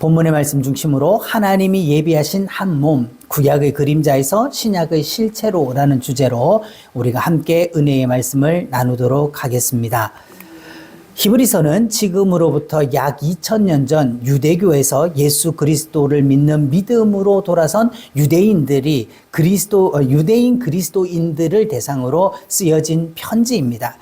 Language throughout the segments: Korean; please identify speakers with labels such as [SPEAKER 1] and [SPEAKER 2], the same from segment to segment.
[SPEAKER 1] 본문의 말씀 중심으로 하나님이 예비하신 한 몸, 구약의 그림자에서 신약의 실체로라는 주제로 우리가 함께 은혜의 말씀을 나누도록 하겠습니다. 히브리서는 지금으로부터 약 2000년 전 유대교에서 예수 그리스도를 믿는 믿음으로 돌아선 유대인 그리스도인들을 대상으로 쓰여진 편지입니다.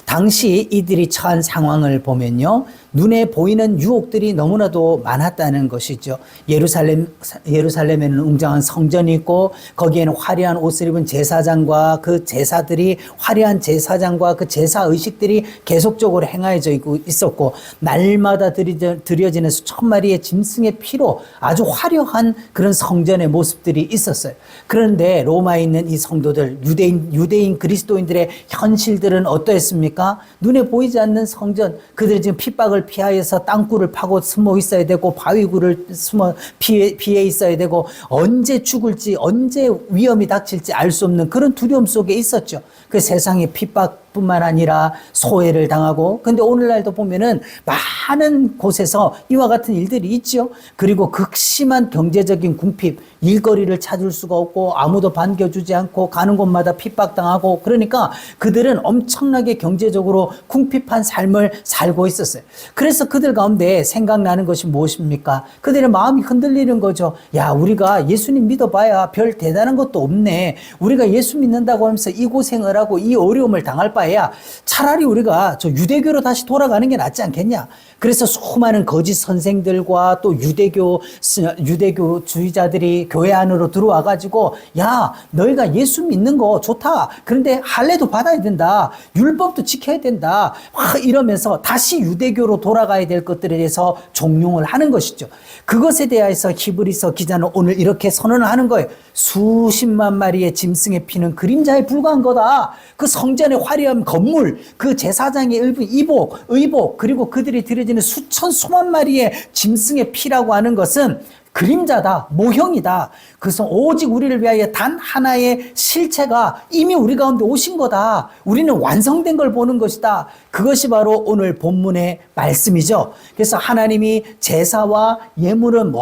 [SPEAKER 1] 당시 이들이 처한 상황을 보면요, 눈에 보이는 유혹들이 너무나도 많았다는 것이죠. 예루살렘에는 웅장한 성전이 있고 거기에는 화려한 옷을 입은 제사장과 그 제사들이 화려한 제사장과 그 제사 의식들이 계속적으로 행하여져 있었고, 날마다 드려지는 수천 마리의 짐승의 피로 아주 화려한 그런 성전의 모습들이 있었어요. 그런데 로마에 있는 이 성도들, 유대인 그리스도인들의 현실들은 어떠했습니까? 눈에 보이지 않는 성전, 그들이 지금 핍박을 피하여서 땅굴을 파고 숨어 있어야 되고, 바위굴을 숨어 피해 있어야 되고, 언제 죽을지, 언제 위험이 닥칠지 알 수 없는 그런 두려움 속에 있었죠. 그 세상의 핍박뿐만 아니라 소외를 당하고, 근데 오늘날도 보면은 많은 곳에서 이와 같은 일들이 있죠. 그리고 극심한 경제적인 궁핍, 일거리를 찾을 수가 없고 아무도 반겨주지 않고 가는 곳마다 핍박당하고, 그러니까 그들은 엄청나게 경제적으로 궁핍한 삶을 살고 있었어요. 그래서 그들 가운데 생각나는 것이 무엇입니까? 그들의 마음이 흔들리는 거죠. 야, 우리가 예수님 믿어봐야 별 대단한 것도 없네. 우리가 예수 믿는다고 하면서 이 고생을 하고 이 어려움을 당할 바에야 차라리 우리가 저 유대교로 다시 돌아가는 게 낫지 않겠냐. 그래서 수많은 거짓 선생들과 또 유대교주의자들이 교회 안으로 들어와 가지고, 야, 너희가 예수 믿는 거 좋다. 그런데 할례도 받아야 된다. 율법도 지켜야 된다. 이러면서 다시 유대교로 돌아가야 될 것들에 대해서 종용을 하는 것이죠. 그것에 대해서 히브리서 기자는 오늘 이렇게 선언을 하는 거예요. 수십만 마리의 짐승의 피는 그림자에 불과한 거다. 그 성전의 화려한 건물, 그 제사장의 입은 의복, 그리고 그들이 드려지는 수만 마리의 짐승의 피라고 하는 것은 그림자다, 모형이다. 그래서 오직 우리를 위하여 단 하나의 실체가 이미 우리 가운데 오신 거다. 우리는 완성된 걸 보는 것이다. 그것이 바로 오늘 본문의 말씀이죠. 그래서 하나님이 제사와 예물은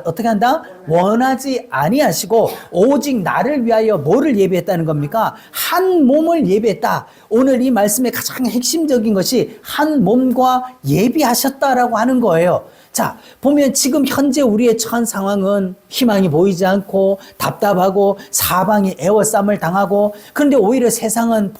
[SPEAKER 1] 어떻게 한다? 원하지 아니하시고 오직 나를 위하여 뭐를 예비했다는 겁니까? 한 몸을 예비했다. 오늘 이 말씀의 가장 핵심적인 것이 한 몸과 예비하셨다라고 하는 거예요. 자, 보면 지금 현재 우리의 처한 상황은 희망이 보이지 않고 답답하고 사방이 애워쌈을 당하고, 그런데 오히려 세상은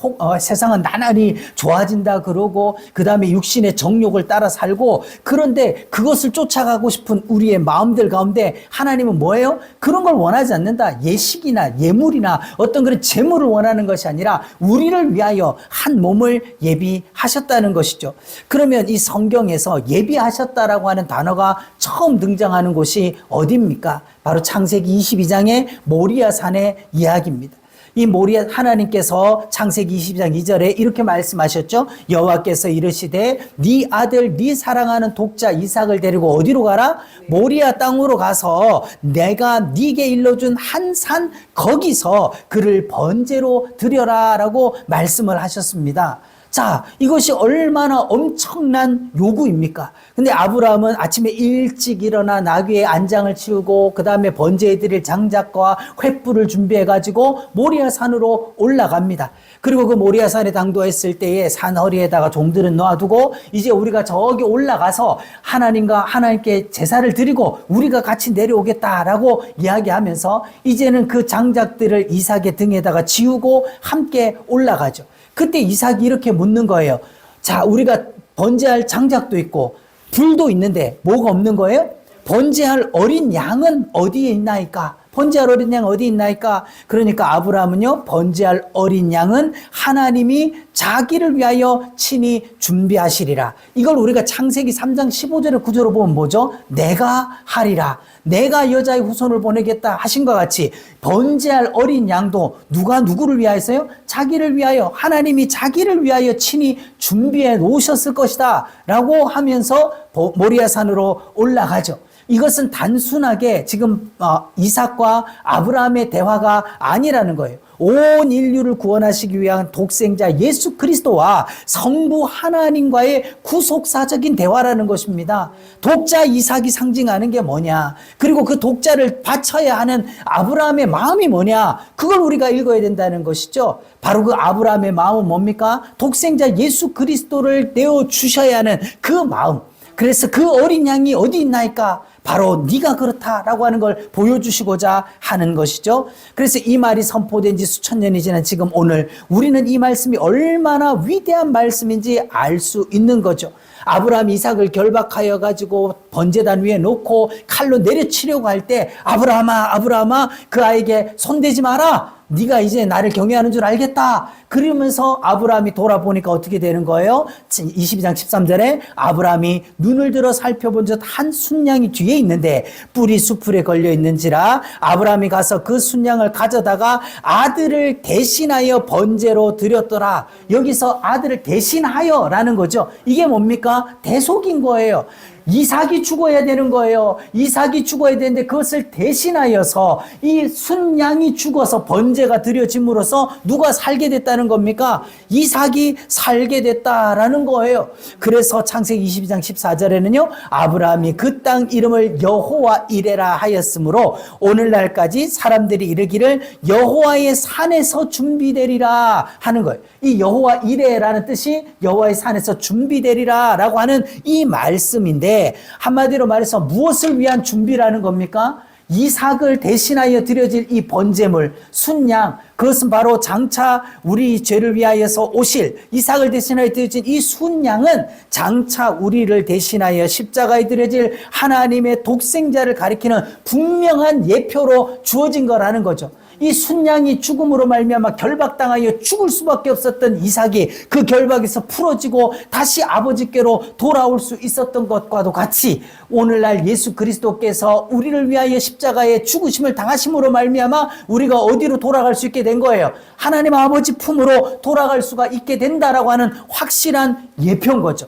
[SPEAKER 1] 나날이 좋아진다 그러고, 그 다음에 육신의 정욕을 따라 살고, 그런데 그것을 쫓아가고 싶은 우리의 마음들 가운데 하나님은 뭐예요? 그런 걸 원하지 않는다. 예식이나 예물이나 어떤 그런 재물을 원하는 것이 아니라 우리를 위하여 한 몸을 예비하셨다는 것이죠. 그러면 이 성경에서 예비하셨다라고 하는 단어가 처음 등장하는 곳이 어디입니까? 바로 창세기 22장의 모리아 산의 이야기입니다. 이 모리아, 하나님께서 창세기 22장 2절에 이렇게 말씀하셨죠. 여호와께서 이르시되 네 아들 네 사랑하는 독자 이삭을 데리고 어디로 가라? 모리아 땅으로 가서 내가 네게 일러준 한 산 거기서 그를 번제로 드려라 라고 말씀을 하셨습니다. 자, 이것이 얼마나 엄청난 요구입니까? 근데 아브라함은 아침에 일찍 일어나 나귀의 안장을 치우고 그 다음에 번제해드릴 장작과 횃불을 준비해가지고 모리아산으로 올라갑니다. 그리고 그 모리아산에 당도했을 때에 산 허리에다가 종들은 놓아두고, 이제 우리가 저기 올라가서 하나님께 제사를 드리고 우리가 같이 내려오겠다라고 이야기하면서 이제는 그 장작들을 이삭의 등에다가 지우고 함께 올라가죠. 그때 이삭이 이렇게 묻는 거예요. 자, 우리가 번제할 장작도 있고 불도 있는데 뭐가 없는 거예요? 번제할 어린 양은 어디에 있나이까? 번제할 어린 양 어디 있나이까? 그러니까 아브라함은요, 번제할 어린 양은 하나님이 자기를 위하여 친히 준비하시리라. 이걸 우리가 창세기 3장 15절의 구절로 보면 뭐죠? 내가 하리라. 내가 여자의 후손을 보내겠다 하신 것 같이 번제할 어린 양도 누가 누구를 위하여서요? 자기를 위하여, 하나님이 자기를 위하여 친히 준비해 놓으셨을 것이다 라고 하면서 모리아산으로 올라가죠. 이것은 단순하게 지금 이삭과 아브라함의 대화가 아니라는 거예요. 온 인류를 구원하시기 위한 독생자 예수 그리스도와 성부 하나님과의 구속사적인 대화라는 것입니다. 독자 이삭이 상징하는 게 뭐냐? 그리고 그 독자를 바쳐야 하는 아브라함의 마음이 뭐냐? 그걸 우리가 읽어야 된다는 것이죠. 바로 그 아브라함의 마음은 뭡니까? 독생자 예수 그리스도를 내어주셔야 하는 그 마음. 그래서 그 어린 양이 어디 있나이까? 바로 네가 그렇다라고 하는 걸 보여주시고자 하는 것이죠. 그래서 이 말이 선포된 지 수천 년이 지난 지금 오늘 우리는 이 말씀이 얼마나 위대한 말씀인지 알 수 있는 거죠. 아브라함 이삭을 결박하여 가지고 번제단 위에 놓고 칼로 내려치려고 할 때 아브라함아 그 아이에게 손대지 마라. 네가 이제 나를 경외하는 줄 알겠다. 그러면서 아브라함이 돌아보니까 어떻게 되는 거예요? 22장 13절에 아브라함이 눈을 들어 살펴본 즉 한 순양이 뒤에 있는데 뿔이 수풀에 걸려 있는지라 아브라함이 가서 그 순양을 가져다가 아들을 대신하여 번제로 드렸더라. 여기서 아들을 대신하여라는 거죠. 이게 뭡니까? 대속인 거예요. 이삭이 죽어야 되는 거예요. 이삭이 죽어야 되는데 그것을 대신하여서 이 순양이 죽어서 번제가 드려짐으로써 누가 살게 됐다는 겁니까? 이삭이 살게 됐다라는 거예요. 그래서 창세기 22장 14절에는요. 아브라함이 그 땅 이름을 여호와 이레라 하였으므로 오늘날까지 사람들이 이르기를 여호와의 산에서 준비되리라 하는 거예요. 이 여호와 이레라는 뜻이 여호와의 산에서 준비되리라 라고 하는 이 말씀인데 한마디로 말해서 무엇을 위한 준비라는 겁니까? 이삭을 대신하여 드려질 이 번제물, 순양, 그것은 바로 장차 우리 죄를 위하여서 오실 이삭을 대신하여 드려질 이 순양은 장차 우리를 대신하여 십자가에 드려질 하나님의 독생자를 가리키는 분명한 예표로 주어진 거라는 거죠. 이 순양이 죽음으로 말미암아 결박당하여 죽을 수밖에 없었던 이삭이 그 결박에서 풀어지고 다시 아버지께로 돌아올 수 있었던 것과도 같이 오늘날 예수 그리스도께서 우리를 위하여 십자가에 죽으심을 당하심으로 말미암아 우리가 어디로 돌아갈 수 있게 된 거예요? 하나님 아버지 품으로 돌아갈 수가 있게 된다라고 하는 확실한 예표인 거죠.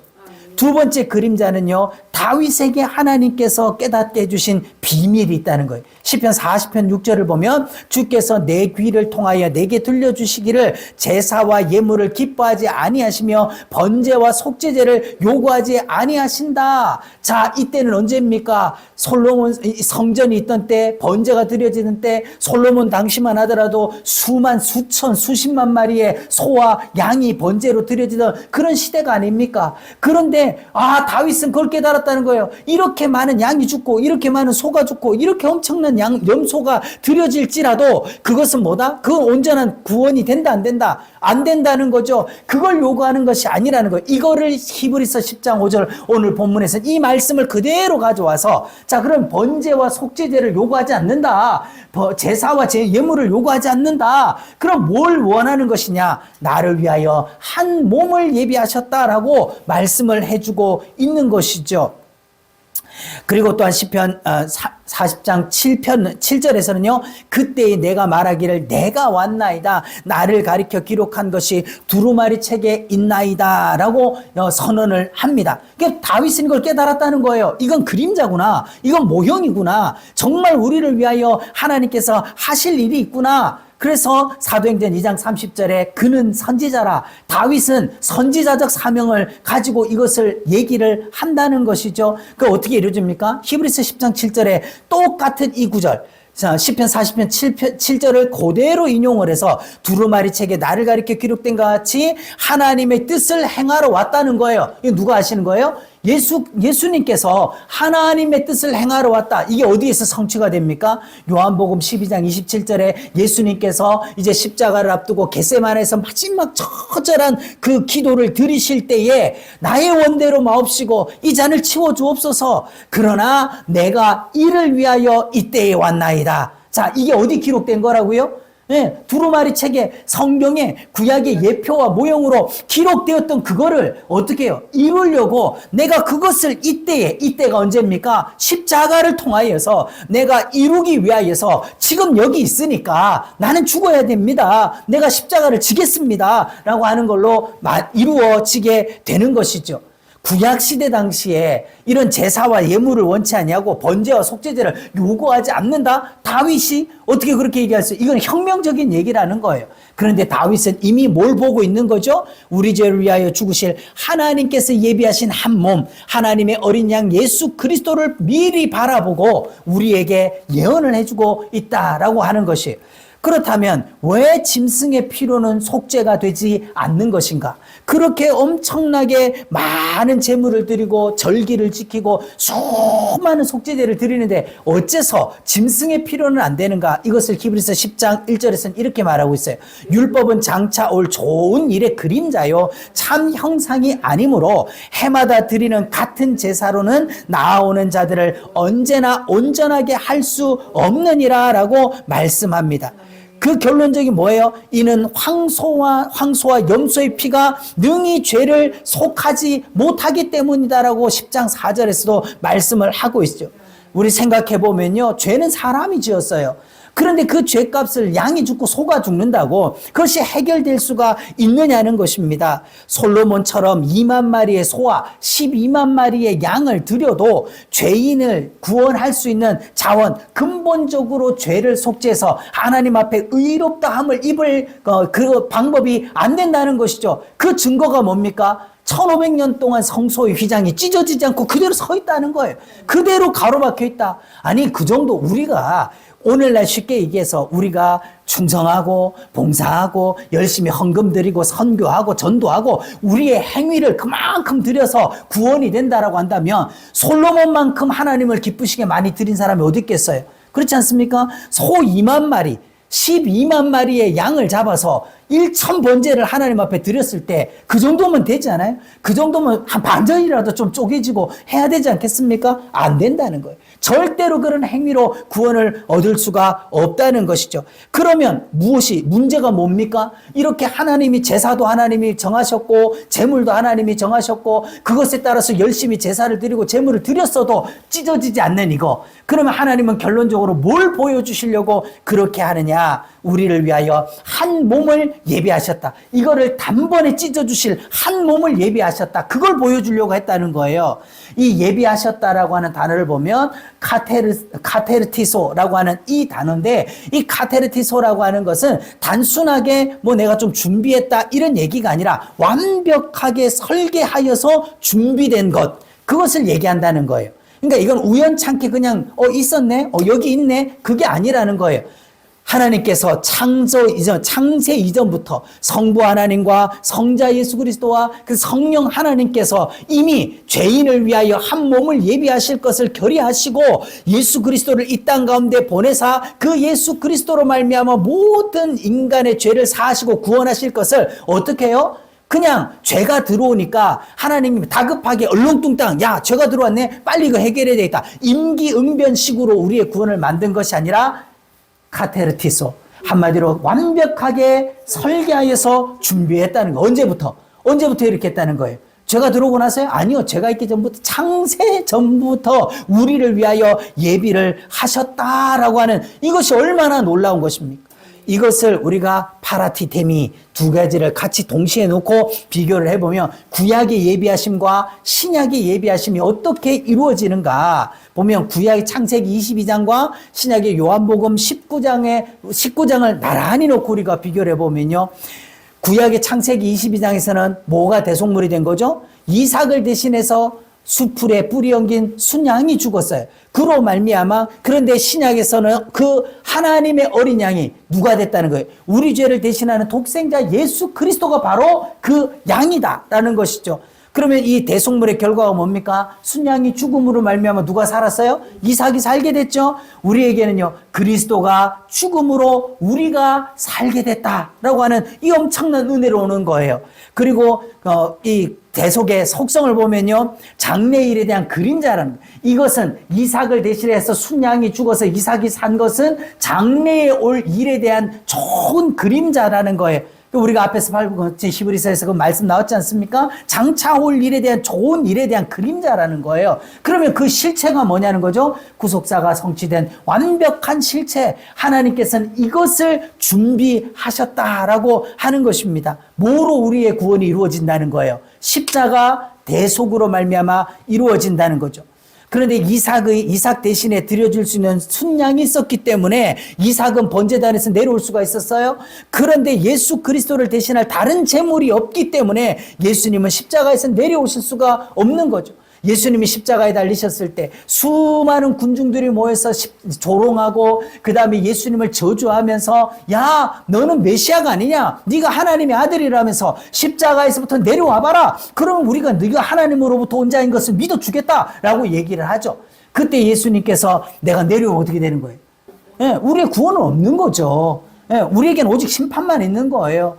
[SPEAKER 1] 두 번째 그림자는요, 다윗에게 하나님께서 깨닫게 해주신 비밀이 있다는 거예요. 시편 40편 6절을 보면 주께서 내 귀를 통하여 내게 들려주시기를 제사와 예물을 기뻐하지 아니하시며 번제와 속죄제를 요구하지 아니하신다. 자, 이때는 언제입니까? 솔로몬 성전이 있던 때, 번제가 드려지는 때 솔로몬 당시만 하더라도 수만, 수천, 수십만 마리의 소와 양이 번제로 드려지던 그런 시대가 아닙니까? 그런데 다윗은 그걸 깨달았다는 거예요. 이렇게 많은 양이 죽고 이렇게 많은 소가 죽고 이렇게 엄청난 염소가 드려질지라도 그것은 뭐다? 그건 온전한 구원이 된다 안 된다? 안 된다는 거죠. 그걸 요구하는 것이 아니라는 거예요. 이거를 히브리서 10장 5절 오늘 본문에서는 이 말씀을 그대로 가져와서 자, 그럼 번제와 속죄제를 요구하지 않는다. 제사와 예물을 요구하지 않는다. 그럼 뭘 원하는 것이냐? 나를 위하여 한 몸을 예비하셨다라고 말씀을 해주고 있는 것이죠. 그리고 또한 시편 40장 7절에서는요. 그때에 내가 말하기를 내가 왔나이다. 나를 가리켜 기록한 것이 두루마리 책에 있나이다 라고 선언을 합니다. 그러니까 다윗은 이걸 깨달았다는 거예요. 이건 그림자구나. 이건 모형이구나. 정말 우리를 위하여 하나님께서 하실 일이 있구나. 그래서 사도행전 2장 30절에 그는 선지자라. 다윗은 선지자적 사명을 가지고 이것을 얘기를 한다는 것이죠. 그 어떻게 이루어집니까? 히브리서 10장 7절에 똑같은 이 구절. 시편 40편 7절을 그대로 인용을 해서 두루마리 책에 나를 가리켜 기록된 것 같이 하나님의 뜻을 행하러 왔다는 거예요. 이거 누가 하시는 거예요? 예수님께서 하나님의 뜻을 행하러 왔다. 이게 어디에서 성취가 됩니까? 요한복음 12장 27절에 예수님께서 이제 십자가를 앞두고 겟세마네에서 마지막 처절한 그 기도를 드리실 때에 나의 원대로 마옵시고 이 잔을 치워주옵소서. 그러나 내가 이를 위하여 이때에 왔나이다. 자, 이게 어디 기록된 거라고요? 네, 두루마리 책에 성경의 구약의 예표와 모형으로 기록되었던 그거를 어떻게 해요? 이루려고 내가 그것을 이때가 언제입니까? 십자가를 통하여서 내가 이루기 위하여서 지금 여기 있으니까 나는 죽어야 됩니다. 내가 십자가를 지겠습니다. 라고 하는 걸로 이루어지게 되는 것이죠. 구약시대 당시에 이런 제사와 예물을 원치 아니하고 번제와 속죄제를 요구하지 않는다? 다윗이 어떻게 그렇게 얘기할 수 있어요? 이건 혁명적인 얘기라는 거예요. 그런데 다윗은 이미 뭘 보고 있는 거죠? 우리 죄를 위하여 죽으실 하나님께서 예비하신 한 몸, 하나님의 어린 양 예수 그리스도를 미리 바라보고 우리에게 예언을 해주고 있다라고 하는 것이에요. 그렇다면 왜 짐승의 피로는 속죄가 되지 않는 것인가? 그렇게 엄청나게 많은 제물을 드리고 절기를 지키고 수많은 속죄제를 드리는데 어째서 짐승의 피로는 안 되는가? 이것을 히브리서 10장 1절에서는 이렇게 말하고 있어요. 율법은 장차 올 좋은 일의 그림자요 참 형상이 아니므로 해마다 드리는 같은 제사로는 나아오는 자들을 언제나 온전하게 할 수 없느니라 라고 말씀합니다. 그 결론적인 뭐예요? 이는 황소와 염소의 피가 능히 죄를 속하지 못하기 때문이다라고 10장 4절에서도 말씀을 하고 있죠. 우리 생각해 보면요, 죄는 사람이 지었어요. 그런데 그 죄값을 양이 죽고 소가 죽는다고 그것이 해결될 수가 있느냐는 것입니다. 솔로몬처럼 2만 마리의 소와 12만 마리의 양을 드려도 죄인을 구원할 수 있는 자원, 근본적으로 죄를 속죄해서 하나님 앞에 의롭다함을 입을 그 방법이 안 된다는 것이죠. 그 증거가 뭡니까? 1500년 동안 성소의 휘장이 찢어지지 않고 그대로 서 있다는 거예요. 그대로 가로막혀 있다. 아니, 그 정도 우리가 오늘날 쉽게 얘기해서 우리가 충성하고 봉사하고 열심히 헌금 드리고 선교하고 전도하고 우리의 행위를 그만큼 드려서 구원이 된다라고 한다면 솔로몬만큼 하나님을 기쁘시게 많이 드린 사람이 어디 있겠어요? 그렇지 않습니까? 소 2만 마리, 12만 마리의 양을 잡아서 1천 번제를 하나님 앞에 드렸을 때 그 정도면 되지 않아요? 그 정도면 한 반절이라도 좀 쪼개지고 해야 되지 않겠습니까? 안 된다는 거예요. 절대로 그런 행위로 구원을 얻을 수가 없다는 것이죠. 그러면 문제가 뭡니까? 이렇게 하나님이 제사도 하나님이 정하셨고 제물도 하나님이 정하셨고 그것에 따라서 열심히 제사를 드리고 제물을 드렸어도 찢어지지 않는 이거. 그러면 하나님은 결론적으로 뭘 보여주시려고 그렇게 하느냐? 우리를 위하여 한 몸을 예비하셨다. 이거를 단번에 찢어주실 한 몸을 예비하셨다. 그걸 보여주려고 했다는 거예요. 이 예비하셨다라고 하는 단어를 보면 카테르티소라고 하는 이 단어인데 이 카테르티소라고 하는 것은 단순하게 뭐 내가 좀 준비했다 이런 얘기가 아니라 완벽하게 설계하여서 준비된 것, 그것을 얘기한다는 거예요. 그러니까 이건 우연찮게 그냥 있었네, 여기 있네, 그게 아니라는 거예요. 하나님께서 창세 이전부터 성부 하나님과 성자 예수 그리스도와 그 성령 하나님께서 이미 죄인을 위하여 한 몸을 예비하실 것을 결의하시고 예수 그리스도를 이 땅 가운데 보내사 그 예수 그리스도로 말미암아 모든 인간의 죄를 사하시고 구원하실 것을 어떻게 해요? 그냥 죄가 들어오니까 하나님이 다급하게 얼렁뚱땅 야 죄가 들어왔네 빨리 이거 해결해야 되겠다 임기응변식으로 우리의 구원을 만든 것이 아니라 카테르티소, 한마디로 완벽하게 설계하여서 준비했다는 거. 언제부터 이렇게 했다는 거예요? 죄가 들어오고 나서요? 아니요. 죄가 있기 전부터, 창세 전부터 우리를 위하여 예비를 하셨다라고 하는 이것이 얼마나 놀라운 것입니까? 이것을 우리가 파라티테미 두 가지를 같이 동시에 놓고 비교를 해보면 구약의 예비하심과 신약의 예비하심이 어떻게 이루어지는가 보면 구약의 창세기 22장과 신약의 요한복음 19장을 나란히 놓고 우리가 비교를 해보면요. 구약의 창세기 22장에서는 뭐가 대속물이 된 거죠? 이삭을 대신해서 수풀에 뿌리 엉긴 순양이 죽었어요. 그로 말미암아 그런데 신약에서는 그 하나님의 어린 양이 누가 됐다는 거예요? 우리 죄를 대신하는 독생자 예수 그리스도가 바로 그 양이다라는 것이죠. 그러면 이 대속물의 결과가 뭡니까? 순양이 죽음으로 말미암아 누가 살았어요? 이삭이 살게 됐죠. 우리에게는요 그리스도가 죽음으로 우리가 살게 됐다라고 하는 이 엄청난 은혜로 오는 거예요. 그리고 이 대속의 속성을 보면요 장래일에 대한 그림자라는 거예요. 이것은 이삭을 대신해서 순양이 죽어서 이삭이 산 것은 장래에 올 일에 대한 좋은 그림자라는 거예요. 우리가 앞에서 히브리서에서 그 말씀 나왔지 않습니까? 장차 올 일에 대한 좋은 일에 대한 그림자라는 거예요. 그러면 그 실체가 뭐냐는 거죠? 구속사가 성취된 완벽한 실체, 하나님께서는 이것을 준비하셨다라고 하는 것입니다. 뭐로 우리의 구원이 이루어진다는 거예요? 십자가 대속으로 말미암아 이루어진다는 거죠. 그런데 이삭 대신에 드려줄 수 있는 순양이 있었기 때문에 이삭은 번제단에서 내려올 수가 있었어요. 그런데 예수 그리스도를 대신할 다른 제물이 없기 때문에 예수님은 십자가에서 내려오실 수가 없는 거죠. 예수님이 십자가에 달리셨을 때 수많은 군중들이 모여서 조롱하고 그 다음에 예수님을 저주하면서 야 너는 메시아가 아니냐, 네가 하나님의 아들이라면서 십자가에서부터 내려와 봐라, 그러면 우리가 네가 하나님으로부터 온 자인 것을 믿어주겠다라고 얘기를 하죠. 그때 예수님께서 내가 내려오면 어떻게 되는 거예요? 우리의 구원은 없는 거죠. 우리에겐 오직 심판만 있는 거예요.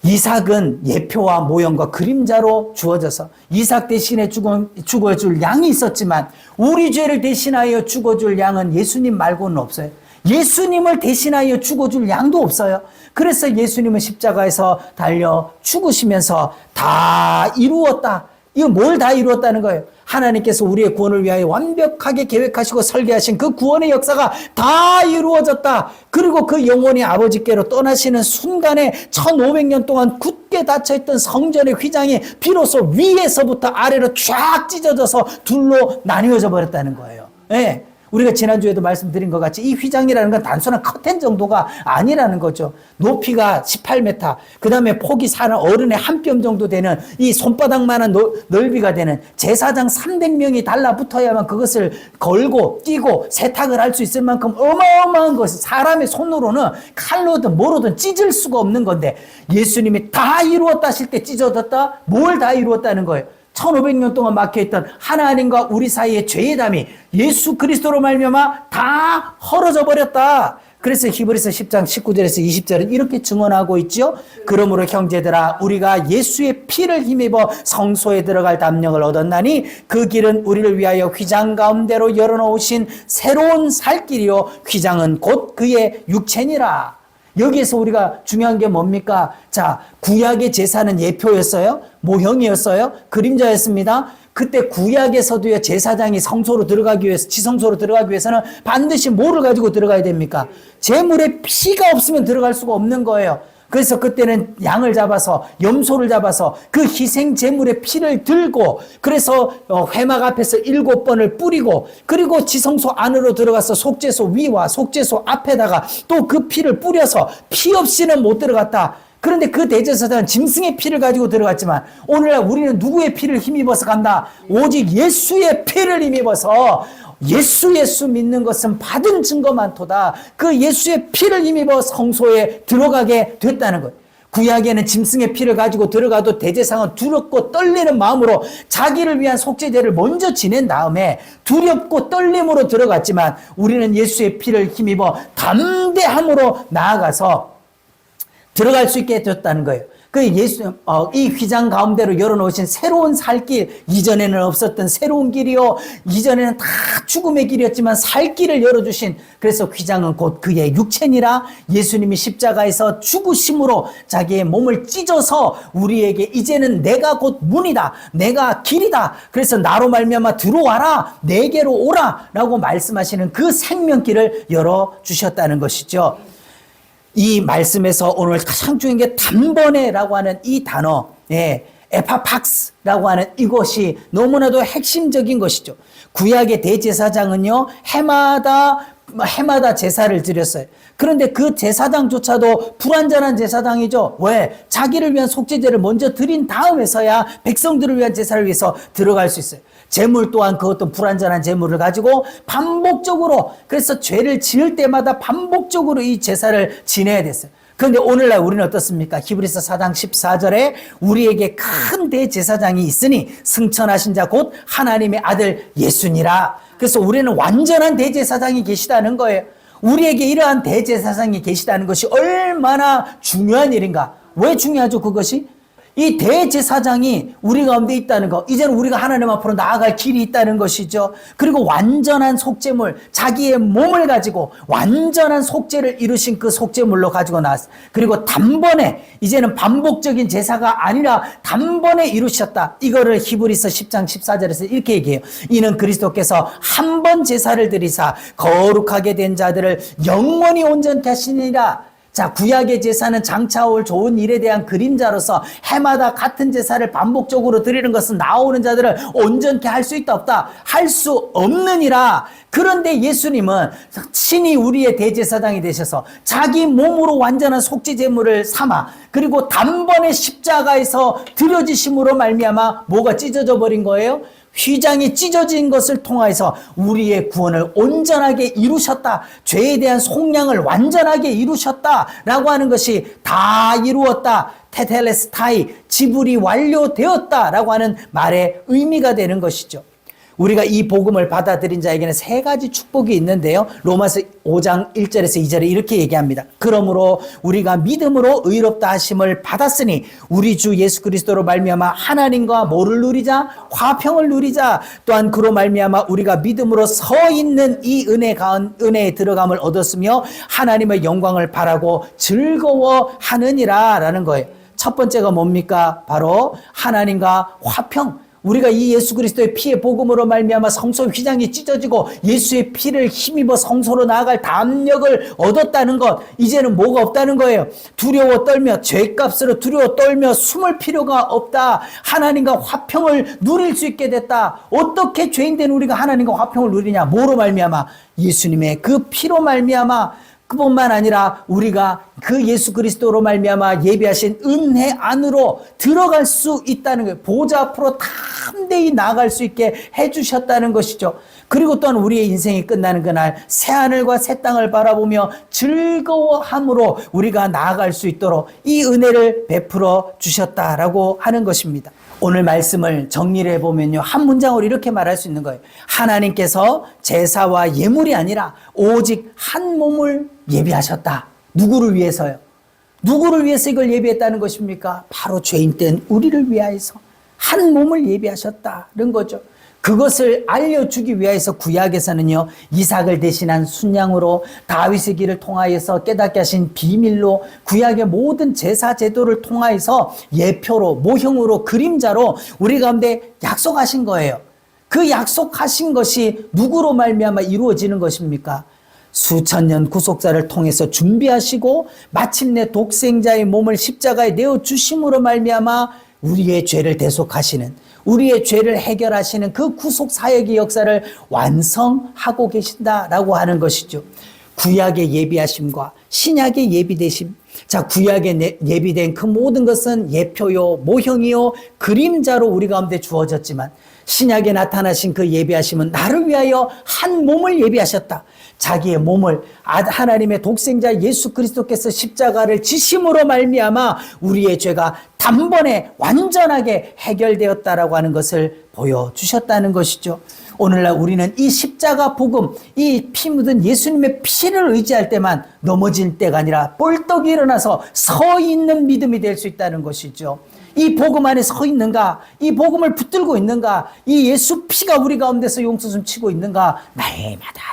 [SPEAKER 1] 이삭은 예표와 모형과 그림자로 주어져서 이삭 대신에 죽어줄 양이 있었지만 우리 죄를 대신하여 죽어줄 양은 예수님 말고는 없어요. 예수님을 대신하여 죽어줄 양도 없어요. 그래서 예수님은 십자가에서 달려 죽으시면서 다 이루었다. 이거 뭘 다 이루었다는 거예요? 하나님께서 우리의 구원을 위하여 완벽하게 계획하시고 설계하신 그 구원의 역사가 다 이루어졌다. 그리고 그 영혼이 아버지께로 떠나시는 순간에 1500년 동안 굳게 닫혀있던 성전의 휘장이 비로소 위에서부터 아래로 쫙 찢어져서 둘로 나뉘어져 버렸다는 거예요. 네. 우리가 지난주에도 말씀드린 것 같이 이 휘장이라는 건 단순한 커튼 정도가 아니라는 거죠. 높이가 18m, 그 다음에 폭이 사는 어른의 한 뼘 정도 되는 이 손바닥만한 넓이가 되는 제사장 300명이 달라붙어야만 그것을 걸고 뛰고 세탁을 할 수 있을 만큼 어마어마한 것을 사람의 손으로는 칼로든 뭐로든 찢을 수가 없는 건데 예수님이 다 이루었다 하실 때 찢어졌다? 뭘 다 이루었다는 거예요? 1500년 동안 막혀있던 하나님과 우리 사이의 죄의 담이 예수 그리스도로 말미암아 다 헐어져 버렸다. 그래서 히브리서 10장 19절에서 20절은 이렇게 증언하고 있죠. 그러므로 형제들아 우리가 예수의 피를 힘입어 성소에 들어갈 담력을 얻었나니 그 길은 우리를 위하여 휘장 가운데로 열어놓으신 새로운 살 길이요 휘장은 곧 그의 육체니라. 여기에서 우리가 중요한 게 뭡니까? 자, 구약의 제사는 예표였어요? 모형이었어요? 그림자였습니다. 그때 구약에서도요, 제사장이 성소로 들어가기 위해서, 지성소로 들어가기 위해서는 반드시 뭐를 가지고 들어가야 됩니까? 제물에 피가 없으면 들어갈 수가 없는 거예요. 그래서 그때는 양을 잡아서 염소를 잡아서 그 희생 제물의 피를 들고 그래서 회막 앞에서 7번을 뿌리고 그리고 지성소 안으로 들어가서 속죄소 위와 속죄소 앞에다가 또 그 피를 뿌려서 피 없이는 못 들어갔다. 그런데 그 대제사장은 짐승의 피를 가지고 들어갔지만 오늘날 우리는 누구의 피를 힘입어서 간다? 오직 예수의 피를 힘입어서 예수 믿는 것은 받은 증거만토다. 그 예수의 피를 힘입어 성소에 들어가게 됐다는 거예요. 구약에는 짐승의 피를 가지고 들어가도 대제사장은 두렵고 떨리는 마음으로 자기를 위한 속죄제를 먼저 지낸 다음에 두렵고 떨림으로 들어갔지만 우리는 예수의 피를 힘입어 담대함으로 나아가서 들어갈 수 있게 됐다는 거예요. 이 휘장 가운데로 열어놓으신 새로운 살길, 이전에는 없었던 새로운 길이요. 이전에는 다 죽음의 길이었지만 살 길을 열어주신, 그래서 휘장은 곧 그의 육체니라. 예수님이 십자가에서 죽으심으로 자기의 몸을 찢어서 우리에게 이제는 내가 곧 문이다. 내가 길이다. 그래서 나로 말미암아 들어와라. 내게로 오라. 라고 말씀하시는 그 생명길을 열어주셨다는 것이죠. 이 말씀에서 오늘 가장 중요한 게 단번에라고 하는 이 단어, 에파팍스라고 하는 이것이 너무나도 핵심적인 것이죠. 구약의 대제사장은요, 해마다 제사를 드렸어요. 그런데 그 제사장조차도 불완전한 제사장이죠. 왜? 자기를 위한 속죄제를 먼저 드린 다음에서야 백성들을 위한 제사를 위해서 들어갈 수 있어요. 제물 또한 그것도 불완전한 제물을 가지고 반복적으로, 그래서 죄를 지을 때마다 반복적으로 이 제사를 지내야 됐어요. 그런데 오늘날 우리는 어떻습니까? 히브리서 4장 14절에 우리에게 큰 대제사장이 있으니 승천하신 자 곧 하나님의 아들 예수니라. 그래서 우리는 완전한 대제사장이 계시다는 거예요. 우리에게 이러한 대제사장이 계시다는 것이 얼마나 중요한 일인가. 왜 중요하죠, 그것이? 이 대제사장이 우리 가운데 있다는 거, 이제는 우리가 하나님 앞으로 나아갈 길이 있다는 것이죠. 그리고 완전한 속죄물, 자기의 몸을 가지고 완전한 속죄를 이루신 그 속죄물로 가지고 나왔어요. 그리고 단번에, 이제는 반복적인 제사가 아니라 단번에 이루셨다. 이거를 히브리서 10장 14절에서 이렇게 얘기해요. 이는 그리스도께서 한 번 제사를 드리사 거룩하게 된 자들을 영원히 온전케 하시니라. 자, 구약의 제사는 장차 올 좋은 일에 대한 그림자로서 해마다 같은 제사를 반복적으로 드리는 것은 나오는 자들을 온전케 할 수 있다 없다? 할 수 없느니라. 그런데 예수님은 친히 우리의 대제사장이 되셔서 자기 몸으로 완전한 속죄 제물을 삼아 그리고 단번에 십자가에서 드려지심으로 말미암아 뭐가 찢어져 버린 거예요? 휘장이 찢어진 것을 통하여서 우리의 구원을 온전하게 이루셨다. 죄에 대한 속량을 완전하게 이루셨다라고 하는 것이 다 이루었다. 테텔레스타이, 지불이 완료되었다라고 하는 말의 의미가 되는 것이죠. 우리가 이 복음을 받아들인 자에게는 세 가지 축복이 있는데요. 로마서 5장 1절에서 2절에 이렇게 얘기합니다. 그러므로 우리가 믿음으로 의롭다 하심을 받았으니 우리 주 예수 그리스도로 말미암아 하나님과 뭐를 누리자? 화평을 누리자. 또한 그로 말미암아 우리가 믿음으로 서 있는 이 은혜에 들어감을 얻었으며 하나님의 영광을 바라고 즐거워하느니라 라는 거예요. 첫 번째가 뭡니까? 바로 하나님과 화평. 우리가 이 예수 그리스도의 피의 복음으로 말미암아 성소 휘장이 찢어지고 예수의 피를 힘입어 성소로 나아갈 담력을 얻었다는 것. 이제는 뭐가 없다는 거예요. 두려워 떨며 죄값으로 두려워 떨며 숨을 필요가 없다. 하나님과 화평을 누릴 수 있게 됐다. 어떻게 죄인된 우리가 하나님과 화평을 누리냐? 뭐로 말미암아? 예수님의 그 피로 말미암아. 그뿐만 아니라 우리가 그 예수 그리스도로 말미암아 예비하신 은혜 안으로 들어갈 수 있다는 거예요. 보좌 앞으로 담대히 나아갈 수 있게 해주셨다는 것이죠. 그리고 또한 우리의 인생이 끝나는 그날 새하늘과 새 땅을 바라보며 즐거워함으로 우리가 나아갈 수 있도록 이 은혜를 베풀어 주셨다라고 하는 것입니다. 오늘 말씀을 정리를 해보면요. 한 문장으로 이렇게 말할 수 있는 거예요. 하나님께서 제사와 예물이 아니라 오직 한 몸을 예비하셨다. 누구를 위해서요? 누구를 위해서 이걸 예비했다는 것입니까? 바로 죄인된 우리를 위하여서 한 몸을 예비하셨다는 거죠. 그것을 알려주기 위해서 구약에서는요, 이삭을 대신한 순양으로 다윗의 길을 통하여서 깨닫게 하신 비밀로 구약의 모든 제사 제도를 통하여서 예표로, 모형으로, 그림자로 우리 가운데 약속하신 거예요. 그 약속하신 것이 누구로 말미암아 이루어지는 것입니까? 수천 년 구속사를 통해서 준비하시고 마침내 독생자의 몸을 십자가에 내어주심으로 말미암아 우리의 죄를 대속하시는, 우리의 죄를 해결하시는 그 구속 사역의 역사를 완성하고 계신다라고 하는 것이죠. 구약의 예비하심과 신약의 예비되심. 자, 구약에 예비된 그 모든 것은 예표요, 모형이요, 그림자로 우리 가운데 주어졌지만 신약에 나타나신 그 예비하심은 나를 위하여 한 몸을 예비하셨다. 자기의 몸을 하나님의 독생자 예수 그리스도께서 십자가를 지심으로 말미암아 우리의 죄가 단번에 완전하게 해결되었다라고 하는 것을 보여주셨다는 것이죠. 오늘날 우리는 이 십자가 복음, 이 피 묻은 예수님의 피를 의지할 때만 넘어질 때가 아니라 뻘떡 일어나서 서 있는 믿음이 될 수 있다는 것이죠. 이 복음 안에 서 있는가? 이 복음을 붙들고 있는가? 이 예수 피가 우리 가운데서 용서숨 치고 있는가?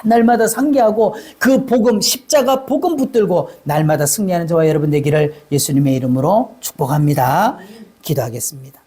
[SPEAKER 1] 날마다 상기하고 그 복음, 십자가 복음 붙들고 날마다 승리하는 저와 여러분 되기를 예수님의 이름으로 축복합니다. 기도하겠습니다.